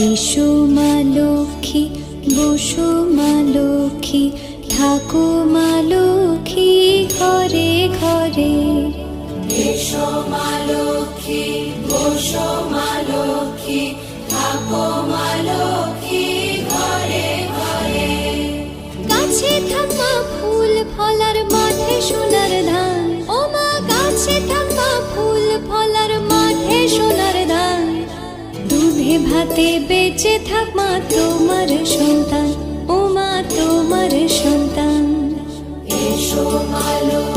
এসো মা লক্ষ্মী, বসো মা লক্ষ্মী, থাকো মা লক্ষ্মী ঘরে ঘরে। এসো মা লক্ষ্মী, বসো মা লক্ষ্মী, থাকো মা লক্ষ্মী ঘরে ঘরে। গাছে থাকা ফুল ফলার মাঠে সোনার ধান, ও মা গাছে থাকা ফুল ফলার মাঠে সোনার ধান। দুধে ভাতে বেঁচে থাক মা তোমার সন্তান, ও মা তোমার সন্তান। এসো মা লক্ষ্মী।